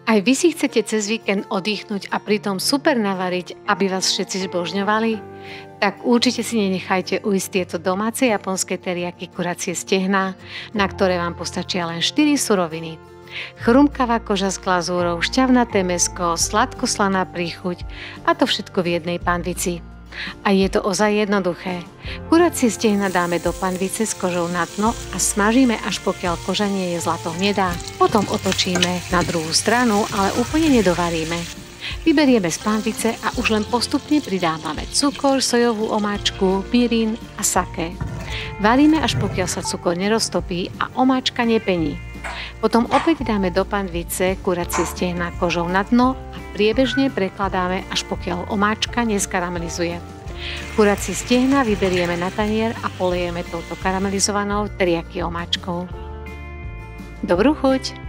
Aj vy si chcete cez víkend oddychnúť a pritom super navariť, aby vás všetci zbožňovali? Tak určite si nenechajte ujsť tieto domáce japonské teriaky kuracie stehná, na ktoré vám postačia len 4 suroviny. Chrumkavá koža s glazúrou, šťavnaté mäsko, sladkoslaná príchuť a to všetko v jednej panvici. A je to ozaj jednoduché. Kuracie stehna dáme do panvice s kožou na dno a smažíme, až pokiaľ koža nie je zlato hnedá. Potom otočíme na druhú stranu, ale úplne nedovaríme. Vyberieme z panvice a už len postupne pridávame cukor, sojovú omáčku, mirin a sake. Varíme, až pokiaľ sa cukor neroztopí a omáčka nepení. Potom opäť dáme do panvice kuracie stehná kožou na dno a priebežne prekladáme, až pokiaľ omáčka neskaramelizuje. Kuracie stehná vyberieme na tanier a polejeme touto karamelizovanou teriyaki omáčkou. Dobrú chuť!